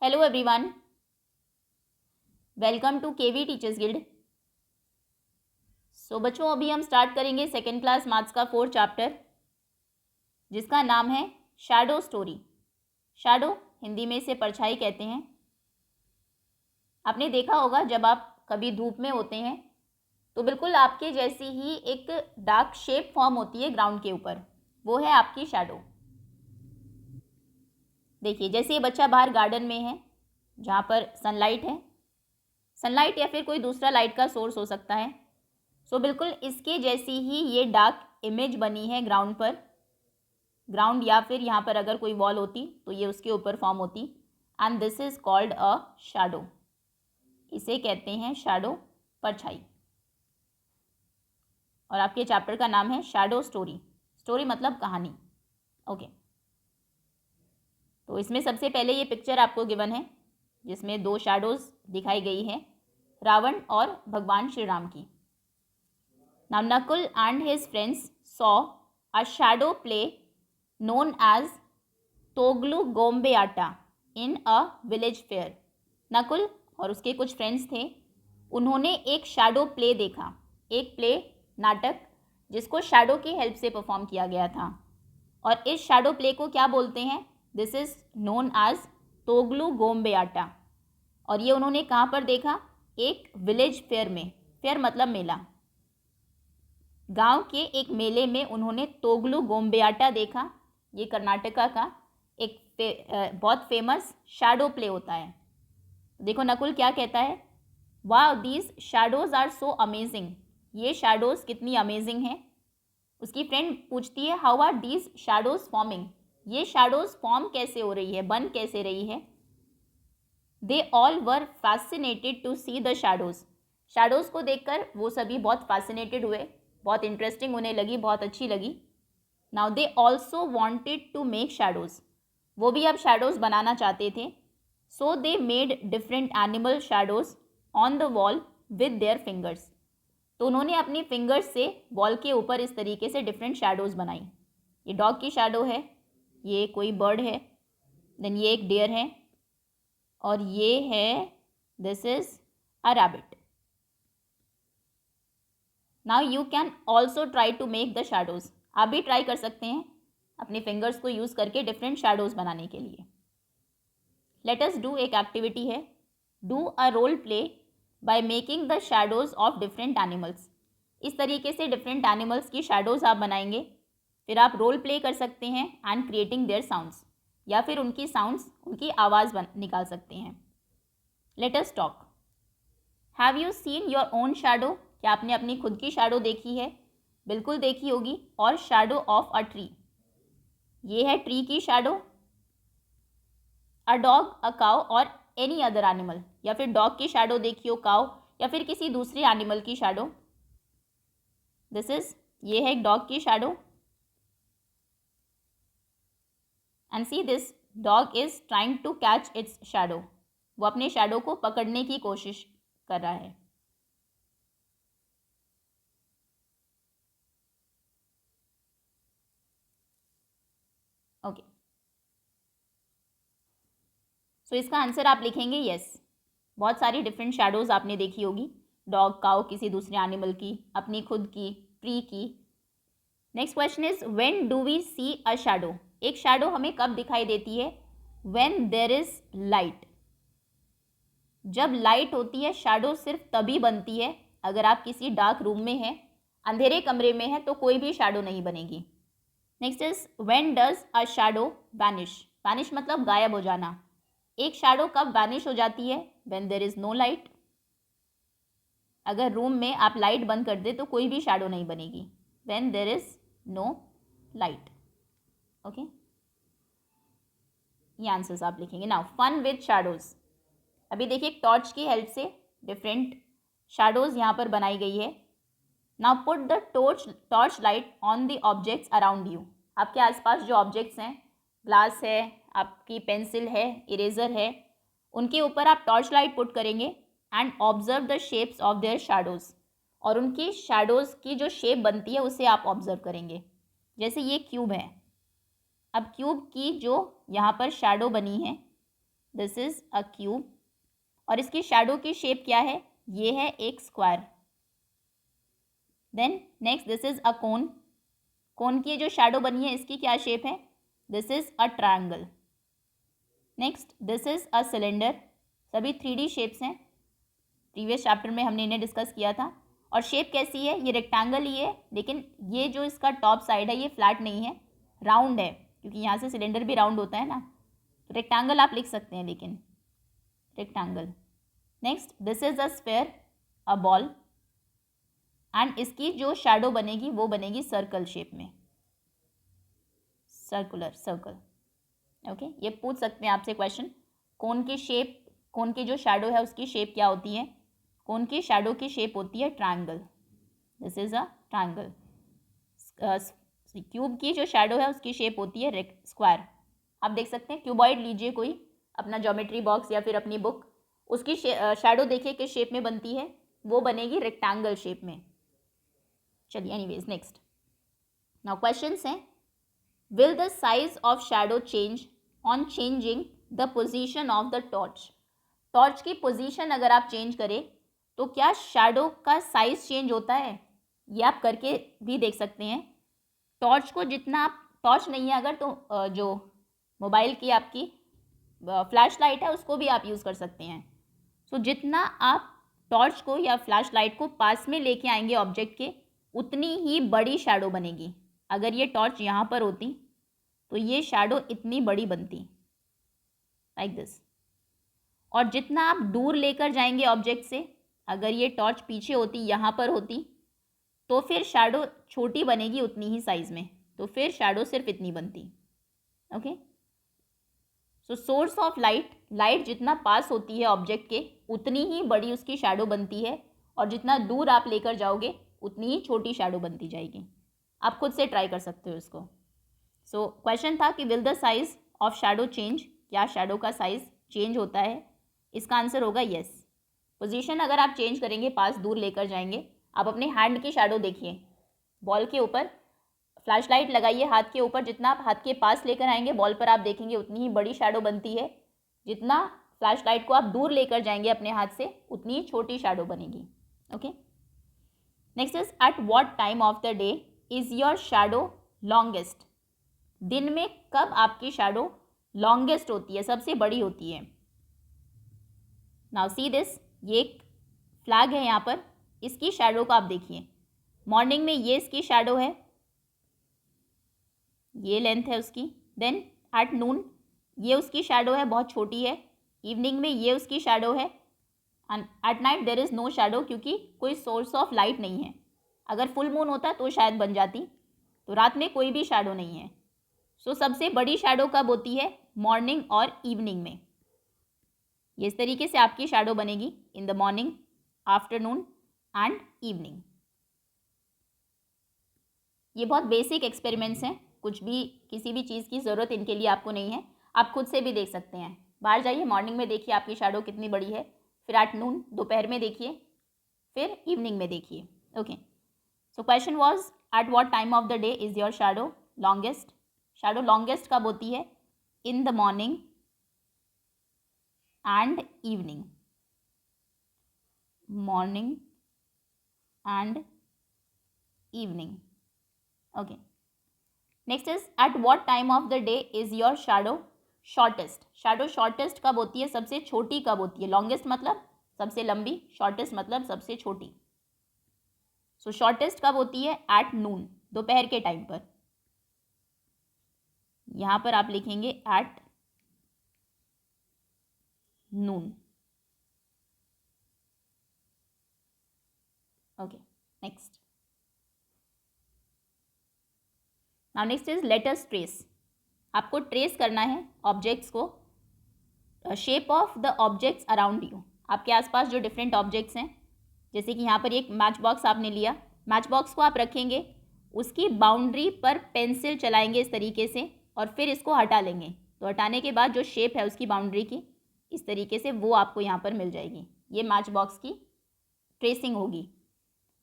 Hello everyone, welcome to KV teachers guild. बच्चों, अभी हम स्टार्ट करेंगे सेकेंड क्लास मैथ्स का 4th चैप्टर, जिसका नाम है शैडो स्टोरी। शैडो हिंदी में इसे परछाई कहते हैं। आपने देखा होगा जब आप कभी धूप में होते हैं तो बिल्कुल आपके जैसी ही एक डार्क शेप फॉर्म होती है ग्राउंड के ऊपर, वो है आपकी शैडो। देखिए, जैसे ये बच्चा बाहर गार्डन में है जहाँ पर सनलाइट है, सनलाइट या फिर कोई दूसरा लाइट का सोर्स हो सकता है। बिल्कुल इसके जैसी ही ये डार्क इमेज बनी है ग्राउंड पर। ग्राउंड या फिर यहाँ पर अगर कोई वॉल होती तो ये उसके ऊपर फॉर्म होती, and this is called a shadow. इसे कहते हैं शैडो, परछाई। और आपके चैप्टर का नाम है शैडो स्टोरी। स्टोरी मतलब कहानी। ओके, तो इसमें सबसे पहले ये पिक्चर आपको गिवन है जिसमें 2 शैडोज दिखाई गई है, रावण और भगवान श्री राम की। Now Nakul and his friends saw a shadow play known as Toglu Gombeata in a village fair. Nakul और उसके कुछ फ्रेंड्स थे, उन्होंने एक शैडो प्ले देखा, एक प्ले नाटक जिसको शैडो की हेल्प से परफॉर्म किया गया था। और इस शैडो प्ले को क्या बोलते हैं? This is known as Togalu Gombeyata. और ये उन्होंने कहाँ पर देखा? एक विलेज फेयर में। फेयर मतलब मेला। गांव के एक मेले में उन्होंने तोगलू गोम्बेआटा देखा। ये कर्नाटका का एक बहुत फेमस शैडो प्ले होता है। देखो नकुल क्या कहता है, वाह these shadows are so amazing. ये शैडोज कितनी अमेजिंग हैं। उसकी फ्रेंड पूछती है, how are these shadows forming. ये शैडोज फॉर्म कैसे हो रही है, बन कैसे रही है। They all were fascinated to see the shadows. Shadows को देखकर वो सभी बहुत फैसिनेटेड हुए, बहुत इंटरेस्टिंग उन्हें लगी, बहुत अच्छी लगी। Now they also wanted to make shadows. वो भी अब शैडोज बनाना चाहते थे। So they made different animal shadows on the wall with their fingers. तो उन्होंने अपनी फिंगर्स से वॉल के ऊपर इस तरीके से डिफरेंट शैडोज बनाई। ये डॉग की शैडो है, ये कोई बर्ड है, देन ये एक डियर है, और ये है, this is a rabbit. Now you can also try to make the shadows. आप भी ट्राई कर सकते हैं अपने फिंगर्स को यूज़ करके डिफरेंट शैडोज बनाने के लिए। लेट अस डू, एक एक्टिविटी है, do a role play by making the shadows of different animals. इस तरीके से डिफरेंट एनिमल्स की शैडोज आप बनाएंगे, फिर आप रोल प्ले कर सकते हैं एंड क्रिएटिंग देयर साउंड्स, या फिर उनकी साउंड्स, उनकी आवाज़ निकाल सकते हैं। Let us talk. Have you seen your own shadow. क्या आपने अपनी खुद की शैडो देखी है? बिल्कुल देखी होगी। और शैडो ऑफ अ ट्री, ये है ट्री की shadow. A dog, a cow और एनी अदर एनिमल, या फिर डॉग की शैडो देखी हो, काउ या फिर किसी दूसरे एनिमल की शैडो। दिस इज, ये है एक डॉग की shadow. And see this dog is trying to catch its shadow. वो अपने शैडो को पकड़ने की कोशिश कर रहा है। ओके, सो इसका आंसर आप लिखेंगे यस। बहुत सारी डिफरेंट शैडोज आपने देखी होगी, डॉग, काउ, किसी दूसरे एनिमल की, अपनी खुद की, ट्री की। Next question is, when do we see a shadow. एक शैडो हमें कब दिखाई देती है? When there is light. जब लाइट होती है, शैडो सिर्फ तभी बनती है अगर आप किसी डार्क रूम में हैं, अंधेरे कमरे में है तो कोई भी शैडो नहीं बनेगी। Next is, when does a shadow vanish. Vanish मतलब गायब हो जाना। एक शैडो कब वैनिश हो जाती है? When there is no light. अगर रूम में आप लाइट बंद कर दे तो कोई भी शैडो नहीं बनेगी, when there is no light. Okay, ये आंसर्स आप लिखेंगे। Now fun with shadows. अभी देखिए, टॉर्च की हेल्प से डिफरेंट शैडोज यहाँ पर बनाई गई है। Now put the torch light on the objects around you. आपके आसपास जो ऑब्जेक्ट्स हैं, ग्लास है, आपकी पेंसिल है, इरेजर है, उनके ऊपर आप टॉर्च लाइट पुट करेंगे and observe the shapes of their shadows. और उनकी शैडोज की जो शेप बनती है उसे आप ऑब्जर्व करेंगे। जैसे ये क्यूब है, अब क्यूब की जो यहाँ पर शैडो बनी है, दिस इज़ अ क्यूब, और इसकी शैडो की शेप क्या है, ये है एक square. Then next this is a cone, cone की जो शैडो बनी है इसकी क्या शेप है, this is a triangle. Next this is a cylinder, सभी 3D शेप्स हैं, प्रीवियस चैप्टर में हमने इन्हें डिस्कस किया था। और शेप कैसी है, ये रेक्टेंगल ही है, लेकिन ये जो इसका टॉप साइड है ये फ्लैट नहीं है, राउंड है, क्योंकि यहाँ से सिलेंडर भी राउंड होता है ना, तो रेक्टेंगल आप लिख सकते हैं, लेकिन rectangle. Next this is a sphere, a ball, and इसकी जो शैडो बनेगी वो बनेगी सर्कल शेप में, सर्कुलर सर्कल। ओके, ये पूछ सकते हैं आपसे क्वेश्चन, कोन की शेप, कोन की जो शैडो है उसकी शेप क्या होती है, कोन की शैडो की शेप होती है triangle, this is a triangle. Cube की जो शैडो है उसकी शेप होती है स्क्वायर। आप देख सकते हैं, क्यूबॉइड लीजिए कोई अपना ज्योमेट्री बॉक्स या फिर अपनी बुक, उसकी शैडो देखिए किस शेप में बनती है, वो बनेगी रेक्टेंगल शेप में। चलिए एनीवेज नेक्स्ट, नाउ क्वेश्चंस हैं, will the size of shadow change on changing the position of the torch, torch की पोजीशन अगर आप चेंज करें तो क्या शैडो का साइज चेंज होता है, ये आप करके भी देख सकते हैं। टॉर्च को जितना आप, टॉर्च नहीं है अगर तो जो मोबाइल की आपकी फ्लैश लाइट है उसको भी आप यूज़ कर सकते हैं। सो जितना आप टॉर्च को या फ्लैश लाइट को पास में लेके आएंगे ऑब्जेक्ट के, उतनी ही बड़ी शैडो बनेगी। अगर ये टॉर्च यहाँ पर होती तो ये शैडो इतनी बड़ी बनती, लाइक दिस। और जितना आप दूर लेकर जाएंगे ऑब्जेक्ट से, अगर ये टॉर्च पीछे होती, यहाँ पर होती, तो फिर शैडो छोटी बनेगी उतनी ही साइज़ में, तो फिर शैडो सिर्फ इतनी बनती। Okay, so source of light, light जितना पास होती है ऑब्जेक्ट के उतनी ही बड़ी उसकी शैडो बनती है, और जितना दूर आप लेकर जाओगे उतनी ही छोटी शैडो बनती जाएगी। आप खुद से ट्राई कर सकते हो इसको। सो क्वेश्चन था कि will the size of shadow change, क्या शैडो का साइज चेंज होता है, इसका आंसर होगा येस। पोजीशन अगर आप चेंज करेंगे, पास दूर लेकर जाएंगे, आप अपने हैंड की शैडो देखिए, बॉल के ऊपर फ्लैश लाइट लगाइए हाथ के ऊपर, जितना आप हाथ के पास लेकर आएंगे बॉल पर आप देखेंगे उतनी ही बड़ी शैडो बनती है, जितना फ्लैश लाइट को आप दूर लेकर जाएंगे अपने हाथ से उतनी ही छोटी शैडो बनेगी। Okay, next is at what time of the day is your shadow longest, दिन में कब आपकी शैडो लॉन्गेस्ट होती है, सबसे बड़ी होती है। नाउ सी दिस, ये एक फ्लैग है यहाँ पर, इसकी शैडो को आप देखिए, मॉर्निंग में ये इसकी शैडो है, ये लेंथ है उसकी, देन एट नून ये उसकी शैडो है, बहुत छोटी है, इवनिंग में ये उसकी शैडो है, and at night there is no shadow, क्योंकि कोई सोर्स ऑफ लाइट नहीं है। अगर फुल मून होता तो शायद बन जाती, तो रात में कोई भी शैडो नहीं है। सो सबसे बड़ी शैडो कब होती है, मॉर्निंग और इवनिंग में। ये इस तरीके से आपकी शैडो बनेगी, in the morning, afternoon and evening. ये बहुत बेसिक एक्सपेरिमेंट्स हैं, कुछ भी किसी भी चीज़ की ज़रूरत इनके लिए आपको नहीं है, आप खुद से भी देख सकते हैं। बाहर जाइए, मॉर्निंग में देखिए आपकी शैडो कितनी बड़ी है, फिर आफ्टरनून दोपहर में देखिए, फिर इवनिंग में देखिए। Okay, so question was at what time of the day is your shadow longest, shadow longest कब होती है, in the morning and evening, morning and evening. Okay, next is at what time of the day is your shadow shortest, shadow shortest कब होती है, सबसे छोटी कब होती है, लॉन्गेस्ट मतलब सबसे लंबी, शॉर्टेस्ट मतलब सबसे छोटी। सो शॉर्टेस्ट कब होती है, एट नून, दोपहर के टाइम पर। यहाँ पर आप लिखेंगे at noon. Okay, next, now next is let us trace, आपको ट्रेस करना है ऑब्जेक्ट्स को, shape of the objects around you, आपके आसपास जो डिफरेंट ऑब्जेक्ट्स हैं, जैसे कि यहाँ पर एक मैच बॉक्स आपने लिया, मैच बॉक्स को आप रखेंगे, उसकी बाउंड्री पर पेंसिल चलाएंगे इस तरीके से, और फिर इसको हटा लेंगे, तो हटाने के बाद जो शेप है उसकी बाउंड्री की इस तरीके से वो आपको यहाँ पर मिल जाएगी, ये मैच बॉक्स की ट्रेसिंग होगी।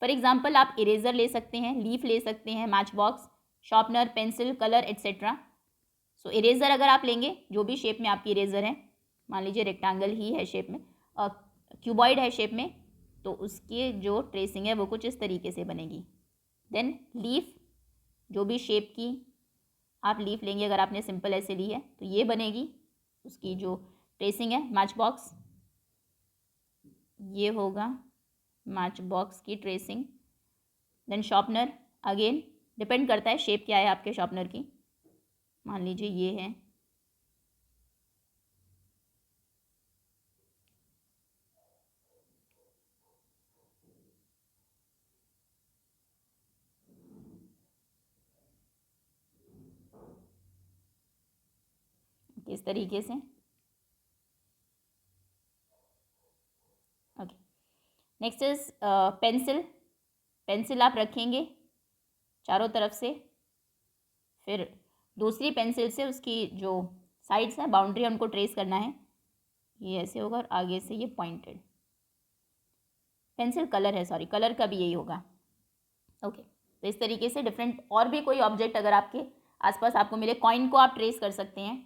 फॉर एग्जाम्पल आप इरेज़र ले सकते हैं, लीफ ले सकते हैं, match box, sharpener, pencil, colour etcetera. So eraser अगर आप लेंगे, जो भी शेप में आपकी इरेज़र है, मान लीजिए रेक्टेंगल ही है शेप में, क्यूबॉइड है शेप में, तो उसकी जो ट्रेसिंग है वो कुछ इस तरीके से बनेगी। देन लीफ, जो भी शेप की आप लीफ लेंगे, अगर आपने सिंपल ऐसे ली है तो ये बनेगी उसकी जो ट्रेसिंग है। मैच बॉक्स, ये होगा मैच बॉक्स की tracing. Then sharpener, again depend करता है शेप क्या है आपके शॉर्पनर की। मान लीजिए ये है, इस तरीके से। Okay, next is pencil. Pencil आप रखेंगे चारों तरफ से, फिर दूसरी पेंसिल से उसकी जो साइड्स हैं, बाउंड्री है, उनको ट्रेस करना है। ये ऐसे होगा और आगे से ये पॉइंटेड। पेंसिल कलर है, सॉरी, कलर का भी यही होगा। ओके, तो इस तरीके से डिफरेंट और भी कोई ऑब्जेक्ट अगर आपके आसपास आपको मिले, कॉइन को आप ट्रेस कर सकते हैं।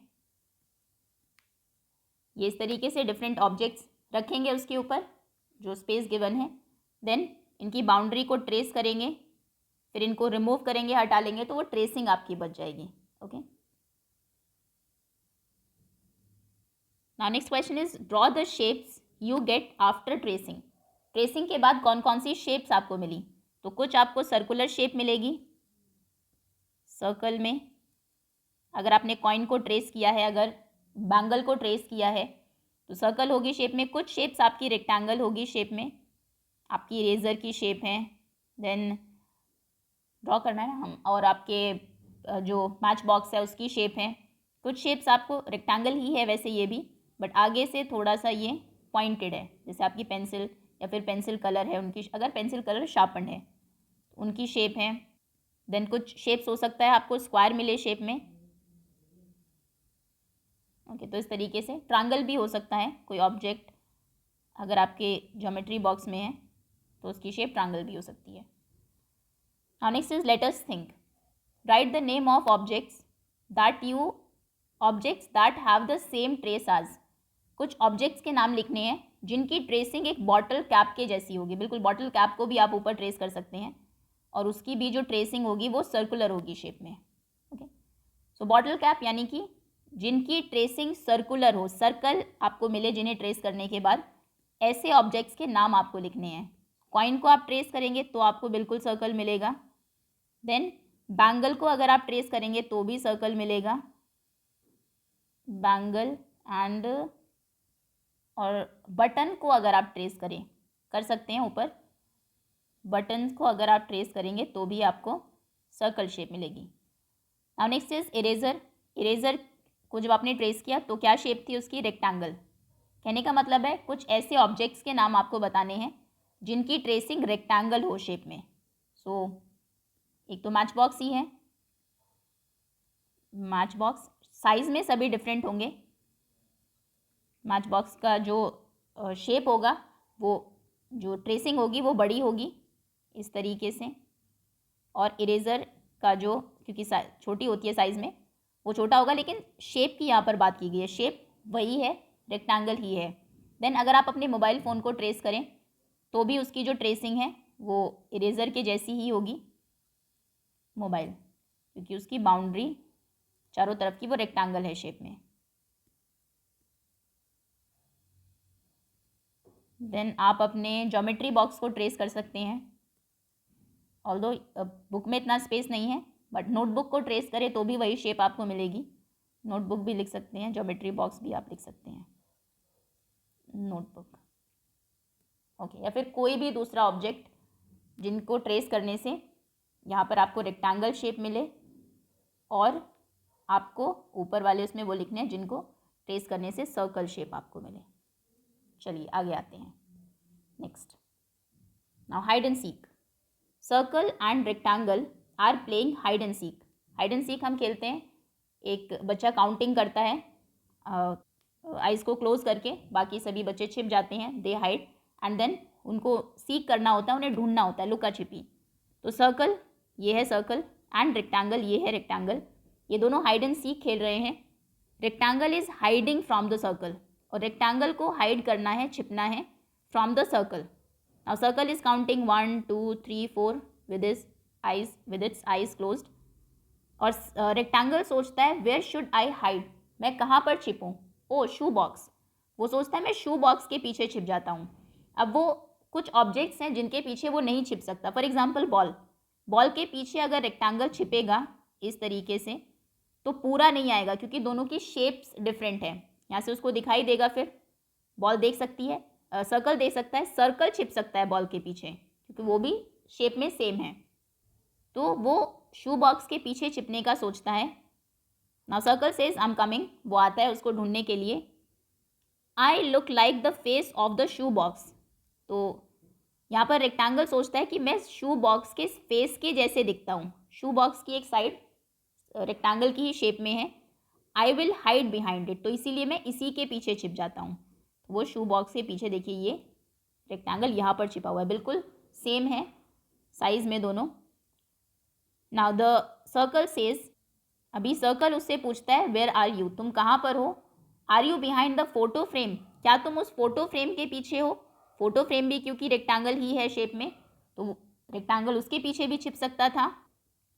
ये इस तरीके से डिफरेंट ऑब्जेक्ट्स रखेंगे उसके ऊपर जो स्पेस गिवन है। देन इनकी बाउंड्री को ट्रेस करेंगे, फिर इनको रिमूव करेंगे, हटा लेंगे, तो वो ट्रेसिंग आपकी बच जाएगी। Okay, now next question is draw the shapes you get after tracing. Tracing के बाद कौन कौन सी शेप्स आपको मिली? तो कुछ आपको सर्कुलर शेप मिलेगी, सर्कल में। अगर आपने कॉइन को ट्रेस किया है, अगर बैंगल को ट्रेस किया है, तो सर्कल होगी शेप में। कुछ शेप्स आपकी रेक्टेंगल होगी शेप में, आपकी इरेजर की शेप है। देन ड्रॉ करना है ना हम, और आपके जो मैच बॉक्स है उसकी शेप है। कुछ शेप्स आपको रेक्टेंगल ही है वैसे ये भी, बट आगे से थोड़ा सा ये पॉइंटेड है, जैसे आपकी पेंसिल या फिर पेंसिल कलर है उनकी, अगर पेंसिल कलर शार्पन है उनकी शेप है। देन कुछ शेप्स हो सकता है आपको स्क्वायर मिले शेप में। ओके, तो इस तरीके से ट्रायंगल भी हो सकता है कोई ऑब्जेक्ट, अगर आपके ज्योमेट्री बॉक्स में है तो उसकी शेप ट्रायंगल भी हो सकती है। Now next is let us think. Write the name of objects that have the same traces. कुछ ऑब्जेक्ट्स के नाम लिखने हैं जिनकी ट्रेसिंग एक बॉटल कैप के जैसी होगी। बिल्कुल बॉटल कैप को भी आप ऊपर ट्रेस कर सकते हैं, और उसकी भी जो ट्रेसिंग होगी वो सर्कुलर होगी शेप में। ओके, सो बॉटल कैप यानी कि जिनकी ट्रेसिंग सर्कुलर हो, सर्कल आपको मिले जिन्हें ट्रेस करने के बाद, ऐसे ऑब्जेक्ट्स के नाम आपको लिखने हैं। कॉइन को आप ट्रेस करेंगे तो आपको बिल्कुल सर्कल मिलेगा। देन बैंगल को अगर आप ट्रेस करेंगे तो भी सर्कल मिलेगा, बैंगल। एंड और बटन को अगर आप ट्रेस कर सकते हैं ऊपर, बटन को अगर आप ट्रेस करेंगे तो भी आपको सर्कल शेप मिलेगी। Now next is eraser. Eraser को जब आपने ट्रेस किया तो क्या शेप थी उसकी? रेक्टेंगल। कहने का मतलब है कुछ ऐसे ऑब्जेक्ट्स के नाम आपको बताने हैं जिनकी ट्रेसिंग रेक्टेंगल हो शेप में। सो एक तो मैच बॉक्स ही है, मैच बॉक्स साइज में सभी डिफरेंट होंगे। मैच बॉक्स का जो शेप होगा, वो जो ट्रेसिंग होगी वो बड़ी होगी इस तरीके से, और इरेज़र का जो, क्योंकि छोटी होती है साइज़ में, वो छोटा होगा, लेकिन शेप की यहाँ पर बात की गई है, शेप वही है, रेक्टेंगल ही है। देन अगर आप अपने मोबाइल फ़ोन को ट्रेस करें तो भी उसकी जो ट्रेसिंग है वो इरेज़र के जैसी ही होगी, मोबाइल, क्योंकि उसकी बाउंड्री चारों तरफ की वो रेक्टेंगल है शेप में। देन आप अपने ज्योमेट्री बॉक्स को ट्रेस कर सकते हैं, ऑल्दो बुक में इतना स्पेस नहीं है, बट नोटबुक को ट्रेस करें तो भी वही शेप आपको मिलेगी। नोटबुक भी लिख सकते हैं, ज्योमेट्री बॉक्स भी आप लिख सकते हैं, नोटबुक। ओके, या फिर कोई भी दूसरा ऑब्जेक्ट जिनको ट्रेस करने से यहाँ पर आपको रेक्टेंगल शेप मिले, और आपको ऊपर वाले उसमें वो लिखने हैं जिनको ट्रेस करने से सर्कल शेप आपको मिले। चलिए आगे आते हैं। Next, now hide and seek. Circle and rectangle are playing hide and seek. Hide and seek हम खेलते हैं, एक बच्चा काउंटिंग करता है, आइज़ को क्लोज करके, बाकी सभी बच्चे छिप जाते हैं, दे हाइड, एंड देन उनको सीक करना होता है, उन्हें ढूंढना होता है, लुका छिपी। तो सर्कल, ये है सर्कल, एंड रेक्टेंगल, ये है रेक्टेंगल, ये दोनों हाइड एंड सीक खेल रहे हैं। Rectangle is hiding from the circle, और रेक्टेंगल को हाइड करना है, छिपना है from the circle. Now circle is counting 1 2 3 4 with its eyes closed. और रेक्टेंगल सोचता है वेयर शुड आई हाइड, मैं कहाँ पर छिपूँ. ओ शू बॉक्स, वो सोचता है मैं शू बॉक्स के पीछे छिप जाता हूँ. अब वो कुछ ऑब्जेक्ट्स हैं जिनके पीछे वो नहीं छिप सकता. फॉर एग्जाम्पल बॉल के पीछे अगर रेक्टेंगल छिपेगा इस तरीके से तो पूरा नहीं आएगा, क्योंकि दोनों की शेप्स डिफरेंट है. यहाँ से उसको दिखाई देगा, फिर बॉल देख सकती है, सर्कल देख सकता है, सर्कल छिप सकता है बॉल के पीछे क्योंकि वो भी शेप में सेम है. तो वो शू बॉक्स के पीछे छिपने का सोचता है. Now circle says I am coming, वो आता है उसको ढूंढने के लिए. I look like the face of the shoe box. तो यहाँ पर रेक्टेंगल सोचता है कि मैं शू बॉक्स के फेस के जैसे दिखता हूँ. शू बॉक्स की एक साइड रेक्टेंगल की ही शेप में है. I will hide behind it, तो इसीलिए मैं इसी के पीछे छिप जाता हूँ. वो शू बॉक्स के पीछे देखिए ये रेक्टेंगल यहाँ पर छिपा हुआ है, बिल्कुल सेम है साइज में दोनों. नाउ द सर्कल सेज, अभी सर्कल उससे पूछता है वेयर आर यू, तुम कहाँ पर हो. Are you behind the photo frame, क्या तुम उस फोटो फ्रेम के पीछे हो. फोटो फ्रेम भी क्योंकि रेक्टेंगल ही है शेप में, तो रेक्टेंगल उसके पीछे भी छिप सकता था,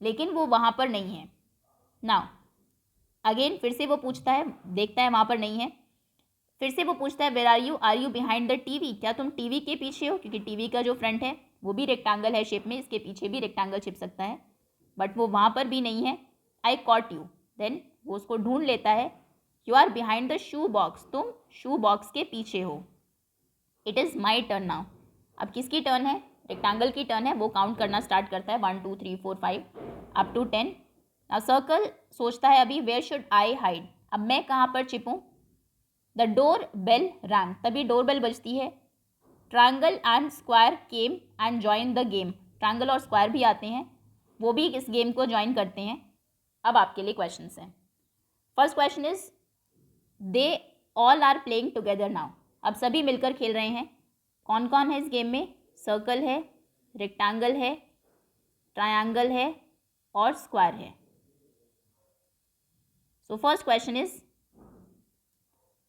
लेकिन वो वहाँ पर नहीं है. नाउ अगेन फिर से वो पूछता है, देखता है वहाँ पर नहीं है, फिर से वो पूछता है where are you behind the TV, क्या तुम टीवी के पीछे हो, क्योंकि टीवी का जो फ्रंट है वो भी रेक्टेंगल है शेप में, इसके पीछे भी रेक्टेंगल छिप सकता है, बट वो वहाँ पर भी नहीं है. आई कॉट यू, देन वो उसको ढूंढ लेता है. You are behind the shoe box, तुम शू बॉक्स के पीछे हो. It is my turn now. अब किसकी टर्न है, रेक्टेंगल की टर्न है. वो काउंट करना स्टार्ट करता है 1 2 3 4 5 अप टू 10. नाउ सर्कल सोचता है अभी वेयर शुड आई हाइड, अब मैं कहाँ पर छिपूँ. द डोर बेल रैंग, तभी डोर बेल बजती है. Triangle and square came and join the game, triangle और स्क्वायर भी आते हैं, वो भी इस गेम को ज्वाइन करते हैं. अब आपके लिए क्वेश्चंस हैं. First question is they all are playing together now, अब सभी मिलकर खेल रहे हैं. कौन कौन है इस गेम में, सर्कल है, रेक्टेंगल है, ट्रायंगल है और स्क्वायर है. So first question is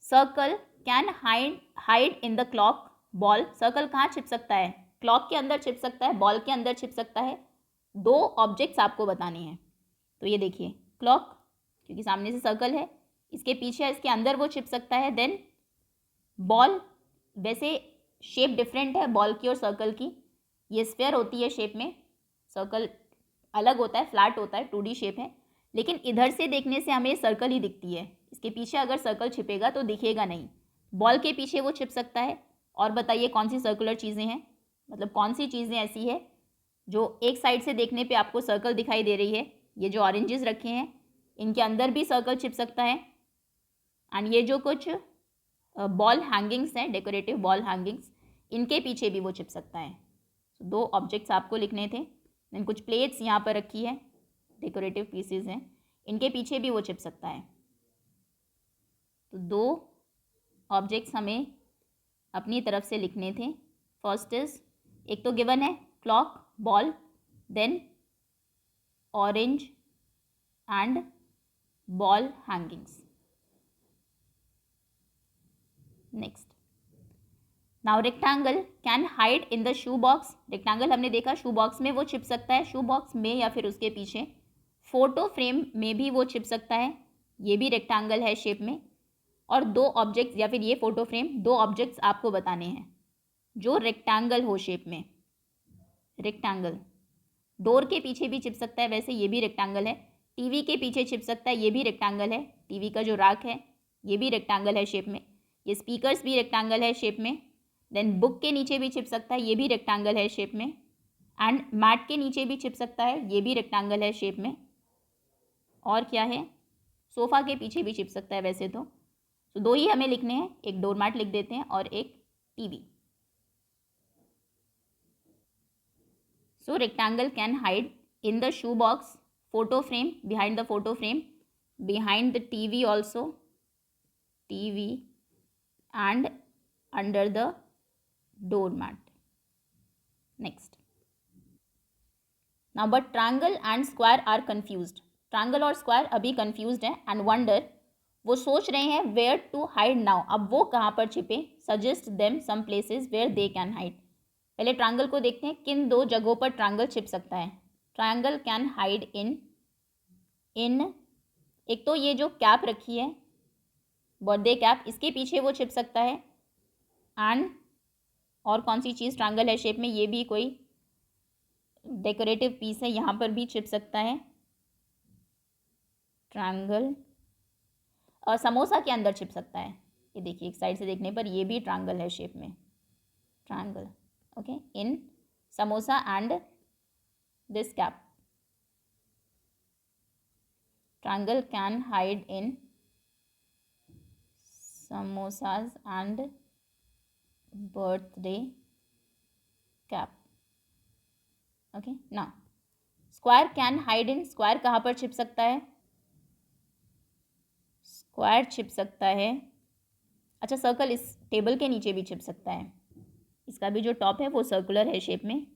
circle can hide in the clock ball, circle कहाँ छिप सकता है, क्लॉक के अंदर छिप सकता है, बॉल के अंदर छिप सकता है. दो ऑब्जेक्ट्स आपको बताने हैं. तो ये देखिए क्लॉक, क्योंकि सामने से सर्कल है, इसके पीछे इसके अंदर वो छिप सकता है. देन बॉल, वैसे शेप डिफरेंट है बॉल की और सर्कल की, ये स्फेयर होती है शेप में, सर्कल अलग होता है, फ्लैट होता है, 2D शेप है, लेकिन इधर से देखने से हमें सर्कल ही दिखती है. इसके पीछे अगर सर्कल छिपेगा तो दिखेगा नहीं. बॉल के पीछे वो छिप सकता है. और बताइए कौन सी सर्कुलर चीज़ें हैं, मतलब कौन सी चीज़ें ऐसी है जो एक साइड से देखने पे आपको सर्कल दिखाई दे रही है. ये जो ऑरेंजेस रखे हैं इनके अंदर भी सर्कल छिप सकता है. एंड ये जो कुछ बॉल हैंगिंग्स हैं, डेकोरेटिव बॉल हैंगिंग्स, इनके पीछे भी वो छिप सकता है. तो दो ऑब्जेक्ट्स आपको लिखने थे. देन कुछ प्लेट्स यहाँ पर रखी है, डेकोरेटिव पीसेज हैं, इनके पीछे भी वो छिप सकता है. तो दो ऑब्जेक्ट्स हमें अपनी तरफ से लिखने थे. फर्स्ट इज, एक तो गिवन है clock, ball, then orange and ball hangings. Next, now rectangle can hide in the shoe box, rectangle हमने देखा शू बॉक्स में वो छिप सकता है, शू बॉक्स में या फिर उसके पीछे. फोटो फ्रेम में भी वो छिप सकता है, ये भी रेक्टेंगल है शेप में. और दो ऑब्जेक्ट्स या फिर ये फोटो फ्रेम, दो ऑब्जेक्ट्स आपको बताने हैं जो रेक्टेंगल हो शेप में. रेक्टेंगल डोर के पीछे भी छिप सकता है, वैसे ये भी रेक्टेंगल है. टीवी के पीछे छिप सकता है, ये भी रेक्टेंगल है. टीवी का जो रैक है ये भी रेक्टेंगल है शेप में. ये स्पीकर्स भी रेक्टेंगल है शेप में. देन बुक के नीचे भी छिप सकता है, ये भी रेक्टेंगल है शेप में. एंड मैट के नीचे भी छिप सकता है, ये भी रेक्टेंगल है शेप में. और क्या है, सोफ़ा के पीछे भी छिप सकता है वैसे तो. दो ही हमें लिखने हैं, एक डोरमैट लिख देते हैं और एक TV. So rectangle can hide in the shoe box, photo frame, behind the photo frame, behind the TV also, TV, and under the doormat. Next, now but triangle and square are confused. Triangle और square अभी confused हैं and wonder वो सोच रहे हैं where to hide now, अब वो कहाँ पर छिपे, suggest them some places where they can hide. पहले ट्रायंगल को देखते हैं, किन दो जगहों पर ट्रायंगल छिप सकता है। ट्रायंगल कैन हाइड इन एक तो ये जो कैप रखी है बर्थडे कैप, इसके पीछे वो छिप सकता है। एंड और कौन सी चीज़ ट्रायंगल है शेप में, ये भी कोई डेकोरेटिव पीस है, यहाँ पर भी छिप सकता है ट्रायंगल। और समोसा के अंदर छिप सकता है, ये देखिए एक साइड से देखने पर ये भी ट्रायंगल है शेप में, triangle. Okay, in samosa and this cap, triangle can hide in samosas and birthday cap. Okay, now square can hide in, square कहाँ पर छिप सकता है, स्क्वायर छिप सकता है, अच्छा सर्कल इस टेबल के नीचे भी छिप सकता है, इसका भी जो टॉप है वो सर्कुलर है शेप में।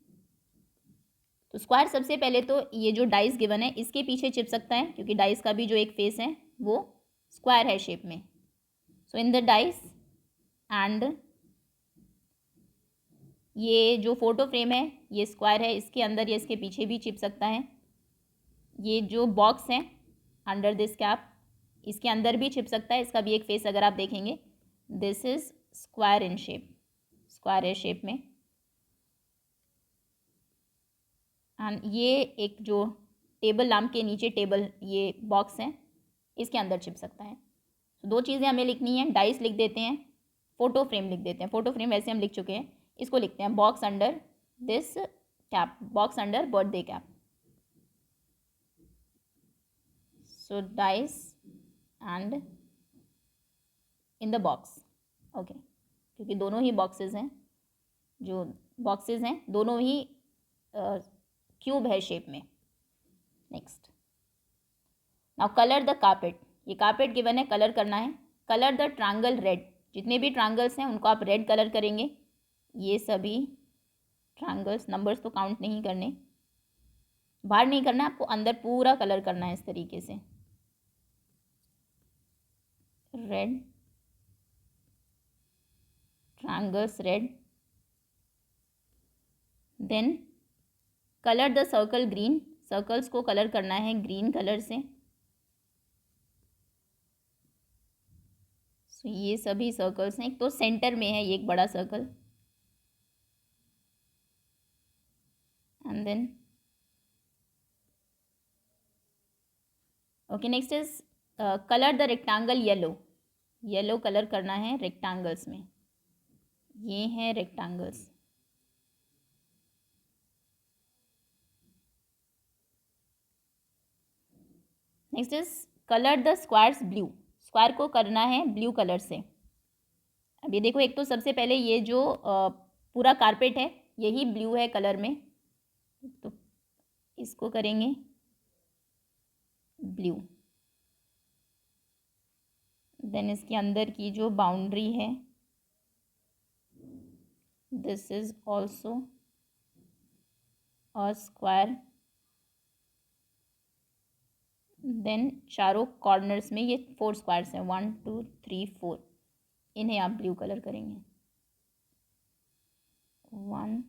तो स्क्वायर सबसे पहले तो ये जो डाइस गिवन है इसके पीछे छिप सकता है, क्योंकि डाइस का भी जो एक फेस है वो स्क्वायर है शेप में। सो इन द डाइस एंड ये जो फोटो फ्रेम है ये स्क्वायर है, इसके अंदर या इसके पीछे भी छिप सकता है। ये जो बॉक्स है अंडर दिस कैप, इसके अंदर भी छिप सकता है, इसका भी एक फेस अगर आप देखेंगे, this is square in shape, square है शेप में। एंड ये एक जो टेबल लैम्प के नीचे टेबल ये बॉक्स है, इसके अंदर छिप सकता है। तो दो चीज़ें हमें लिखनी है, डाइस लिख देते हैं, फोटो फ्रेम लिख देते हैं। फोटो फ्रेम वैसे हम लिख चुके हैं, इसको लिखते हैं box under this cap, box under birthday cap. So dice and in the box, okay, क्योंकि दोनों ही बॉक्सेस हैं, जो बॉक्सेस हैं दोनों ही क्यूब है शेप में। Next, now colour the carpet, ये कार्पेट गिवन है, कलर करना है। कलर द ट्रायंगल रेड, जितने भी ट्रायंगल्स हैं उनको आप रेड कलर करेंगे। ये सभी ट्रायंगल्स, नंबर्स तो काउंट नहीं करने, बाहर नहीं करना है आपको, अंदर पूरा कलर करना है इस तरीके से, red triangles red. Then colour the circle green, circles को कलर करना है ग्रीन कलर से। सो ये सभी सर्कल्स हैं, एक तो सेंटर में है ये एक बड़ा circle, and then okay, next is colour the rectangle yellow, yellow colour करना है रेक्टेंगल्स में, ये हैं rectangles. Next is colour the squares blue, square को करना है ब्लू कलर से। अब ये देखो, एक तो सबसे पहले ये जो पूरा कारपेट है यही ब्लू है कलर में, तो इसको करेंगे ब्लू। देन इसके अंदर की जो बाउंड्री है this is also a square. देन चारों कॉर्नर्स में ये 4 स्क्वायर्स हैं, 1 2 3 4, इन्हें आप ब्लू कलर करेंगे, 1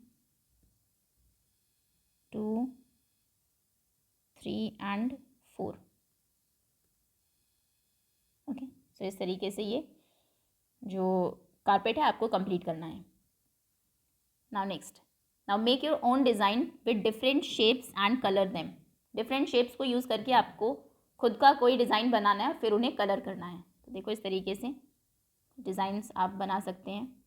2 3 एंड 4। ओके, सो इस तरीके से ये जो कारपेट है आपको कंप्लीट करना है। Now next, now make your own design with different shapes and colour them, different shapes को यूज़ करके आपको खुद का कोई डिज़ाइन बनाना है, फिर उन्हें कलर करना है। तो देखो इस तरीके से डिज़ाइंस आप बना सकते हैं।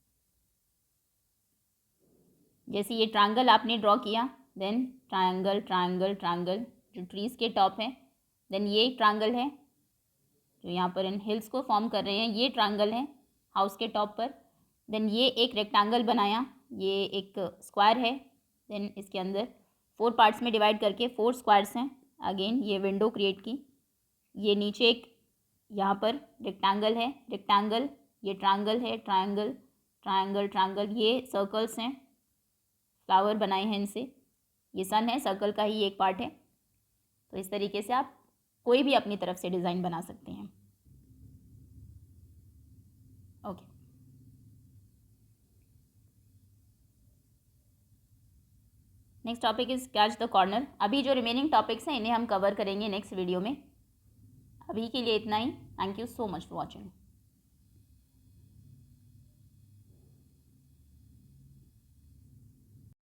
जैसे ये ट्रायंगल आपने ड्रॉ किया, देन ट्रायंगल ट्रायंगल ट्रायंगल जो ट्रीज़ के टॉप है, देन ये ट्रायंगल है जो यहाँ पर इन हिल्स को फॉर्म कर रहे हैं, ये ट्रायंगल है हाउस के टॉप पर। देन ये एक रेक्टेंगल बनाया, ये एक स्क्वायर है, देन इसके अंदर 4 पार्ट्स में डिवाइड करके 4 स्क्वायर्स हैं। अगेन ये विंडो क्रिएट की, ये नीचे एक यहाँ पर रेक्टेंगल है, रेक्टेंगल, ये ट्रायंगल है, ट्रायंगल ट्रायंगल ट्रायंगल, ये सर्कल्स हैं, फ्लावर बनाए हैं इनसे, ये सन है, सर्कल का ही एक पार्ट है। तो इस तरीके से आप कोई भी अपनी तरफ से डिज़ाइन बना सकते हैं। Next topic is catch the corner. अभी जो रिमेनिंग टॉपिक्स हैं इन्हें हम कवर करेंगे नेक्स्ट वीडियो में। अभी के लिए इतना ही। Thank you so much for watching.